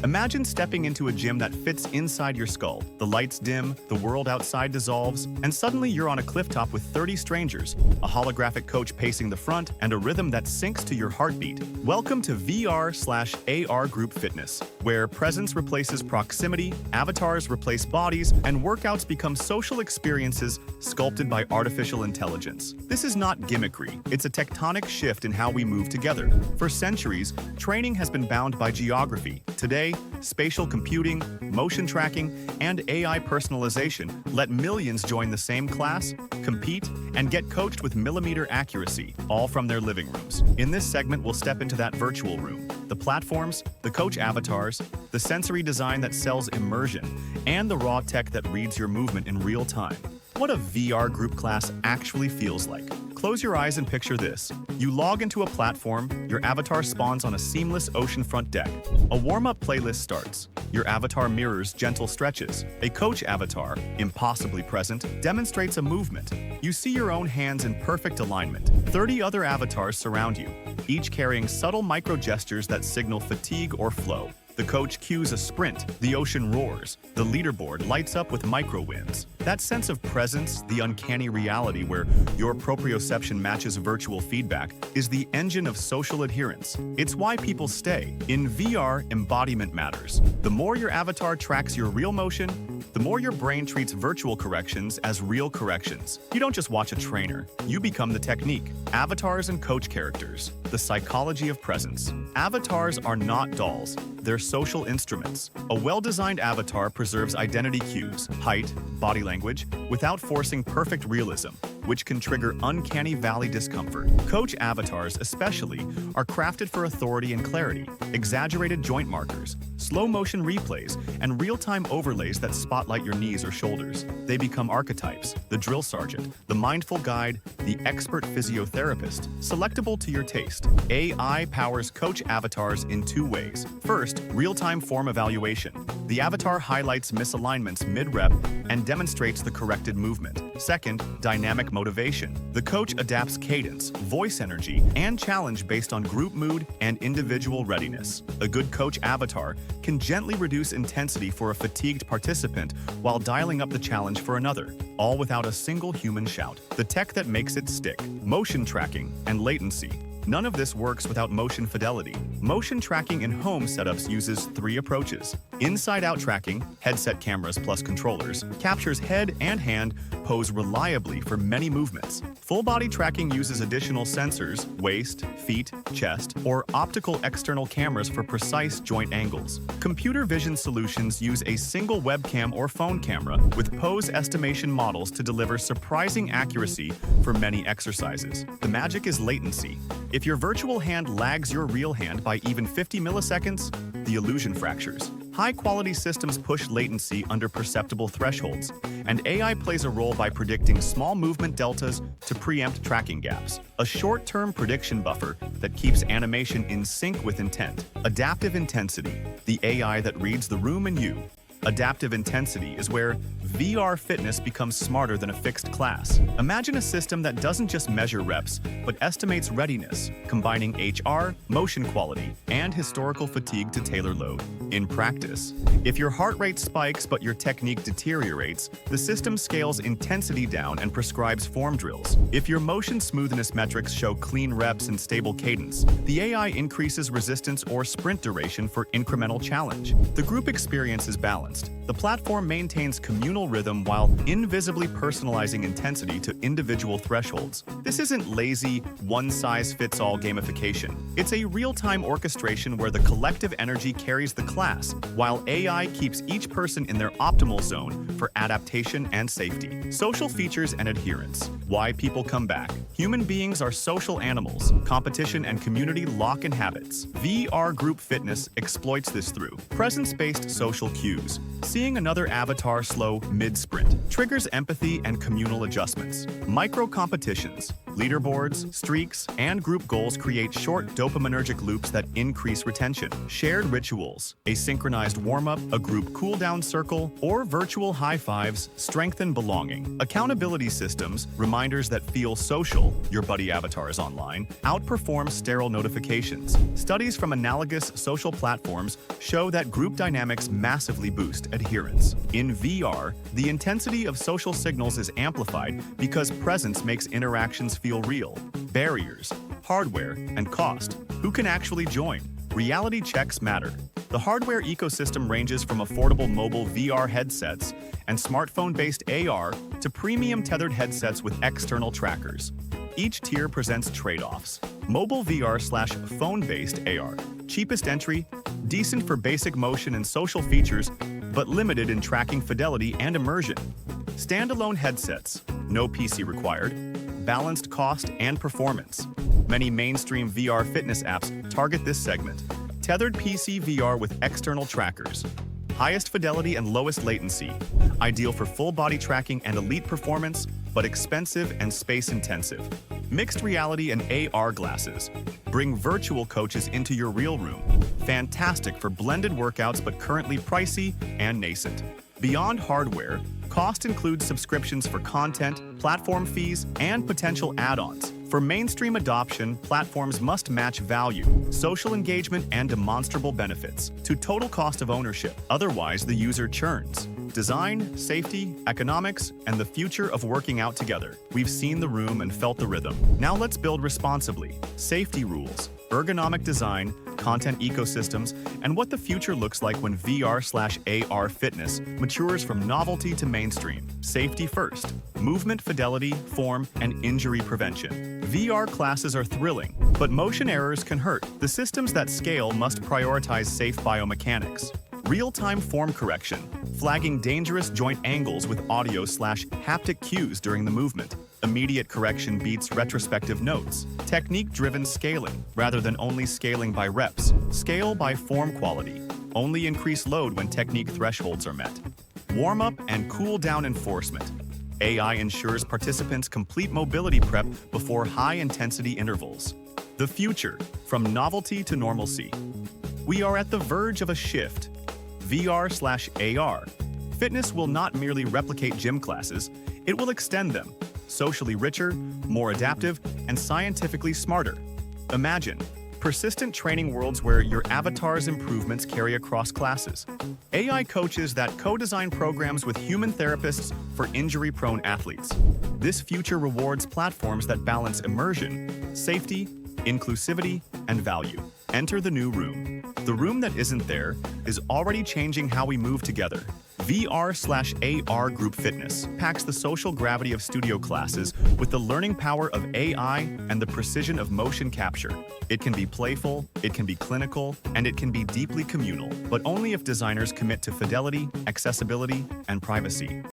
Imagine stepping into a gym that fits inside your skull. The lights dim, the world outside dissolves, and suddenly you're on a cliff top with 30 strangers, a holographic coach pacing the front, and a rhythm that syncs to your heartbeat. Welcome to VR/AR group fitness, where presence replaces proximity, avatars replace bodies, and workouts become social experiences sculpted by artificial intelligence. This is not gimmickry, it's a tectonic shift in how we move together. For centuries, training has been bound by geography. Today, spatial computing, motion tracking, and AI personalization let millions join the same class, compete, and get coached with millimeter accuracy, all from their living rooms. In this segment, we'll step into that virtual room. The platforms, the coach avatars, the sensory design that sells immersion, and the raw tech that reads your movement in real time. What a VR group class actually feels like. Close your eyes and picture this. You log into a platform, your avatar spawns on a seamless oceanfront deck. A warm-up playlist starts. Your avatar mirrors gentle stretches. A coach avatar, impossibly present, demonstrates a movement. You see your own hands in perfect alignment. 30 other avatars surround you, each carrying subtle micro-gestures that signal fatigue or flow. The coach cues a sprint, the ocean roars, the leaderboard lights up with micro-wins. That sense of presence, the uncanny reality where your proprioception matches virtual feedback, is the engine of social adherence. It's why people stay. In VR, embodiment matters. The more your avatar tracks your real motion, the more your brain treats virtual corrections as real corrections. You don't just watch a trainer, you become the technique. Avatars and coach characters, the psychology of presence. Avatars are not dolls, they're social instruments. A well-designed avatar preserves identity cues, height, body language, without forcing perfect realism, which can trigger uncanny valley discomfort. Coach avatars, especially, are crafted for authority and clarity, exaggerated joint markers, slow-motion replays, and real-time overlays that spotlight your knees or shoulders. They become archetypes, the drill sergeant, the mindful guide, the expert physiotherapist, selectable to your taste. AI powers coach avatars in two ways. First, real-time form evaluation. The avatar highlights misalignments mid-rep and demonstrates the corrected movement. Second, dynamic motivation. The coach adapts cadence, voice energy, and challenge based on group mood and individual readiness. A good coach avatar can gently reduce intensity for a fatigued participant while dialing up the challenge for another, all without a single human shout. The tech that makes it stick: motion tracking and latency. None of this works without motion fidelity. Motion tracking in home setups uses three approaches. Inside-out tracking, headset cameras plus controllers, captures head and hand pose reliably for many movements. Full-body tracking uses additional sensors, waist, feet, chest, or optical external cameras for precise joint angles. Computer vision solutions use a single webcam or phone camera with pose estimation models to deliver surprising accuracy for many exercises. The magic is latency. If your virtual hand lags your real hand by even 50 milliseconds, the illusion fractures. High-quality systems push latency under perceptible thresholds, and AI plays a role by predicting small movement deltas to preempt tracking gaps. A short-term prediction buffer that keeps animation in sync with intent. Adaptive intensity, the AI that reads the room and you. Adaptive intensity is where VR fitness becomes smarter than a fixed class. Imagine a system that doesn't just measure reps, but estimates readiness, combining HR, motion quality, and historical fatigue to tailor load. In practice, if your heart rate spikes but your technique deteriorates, the system scales intensity down and prescribes form drills. If your motion smoothness metrics show clean reps and stable cadence, the AI increases resistance or sprint duration for incremental challenge. The group experience is balanced. The platform maintains communal rhythm while invisibly personalizing intensity to individual thresholds. This isn't lazy, one-size-fits-all gamification. It's a real-time orchestration where the collective energy carries the class, while AI keeps each person in their optimal zone for adaptation and safety. Social features and adherence. Why people come back. Human beings are social animals. Competition and community lock in habits. VR group fitness exploits this through presence-based social cues. Seeing another avatar slow mid-sprint triggers empathy and communal adjustments. Micro-competitions. Leaderboards, streaks, and group goals create short dopaminergic loops that increase retention. Shared rituals, a synchronized warm-up, a group cool-down circle, or virtual high-fives strengthen belonging. Accountability systems, reminders that feel social, your buddy avatars online, outperform sterile notifications. Studies from analogous social platforms show that group dynamics massively boost adherence. In VR, the intensity of social signals is amplified because presence makes interactions feel real. Barriers, hardware, and cost. Who can actually join? Reality checks matter. The hardware ecosystem ranges from affordable mobile VR headsets and smartphone-based AR to premium tethered headsets with external trackers. Each tier presents trade-offs. Mobile VR/phone-based AR. Cheapest entry, decent for basic motion and social features, but limited in tracking fidelity and immersion. Standalone headsets, no PC required. Balanced cost and performance. Many mainstream VR fitness apps target this segment. Tethered PC VR with external trackers. Highest fidelity and lowest latency. Ideal for full body tracking and elite performance, but expensive and space-intensive. Mixed reality and AR glasses. Bring virtual coaches into your real room. Fantastic for blended workouts, but currently pricey and nascent. Beyond hardware, cost includes subscriptions for content, platform fees, and potential add-ons. For mainstream adoption, platforms must match value, social engagement, and demonstrable benefits to total cost of ownership. Otherwise, the user churns. Design, safety, economics, and the future of working out together. We've seen the room and felt the rhythm. Now let's build responsibly. Safety rules, ergonomic design, content ecosystems, and what the future looks like when VR/AR fitness matures from novelty to mainstream. Safety first. Movement fidelity, form, and injury prevention. VR classes are thrilling, but motion errors can hurt. The systems that scale must prioritize safe biomechanics. Real-time form correction, flagging dangerous joint angles with audio/haptic cues during the movement. Immediate correction beats retrospective notes. Technique-driven scaling, rather than only scaling by reps. Scale by form quality. Only increase load when technique thresholds are met. Warm-up and cool-down enforcement. AI ensures participants complete mobility prep before high-intensity intervals. The future, from novelty to normalcy. We are at the verge of a shift. VR/AR. Fitness will not merely replicate gym classes, it will extend them. Socially richer, more adaptive, and scientifically smarter. Imagine persistent training worlds where your avatar's improvements carry across classes. AI coaches that co-design programs with human therapists for injury-prone athletes. This future rewards platforms that balance immersion, safety, inclusivity, and value. Enter the new room. The room that isn't there is already changing how we move together. VR/AR group fitness packs the social gravity of studio classes with the learning power of AI and the precision of motion capture. It can be playful, it can be clinical, and it can be deeply communal, but only if designers commit to fidelity, accessibility, and privacy.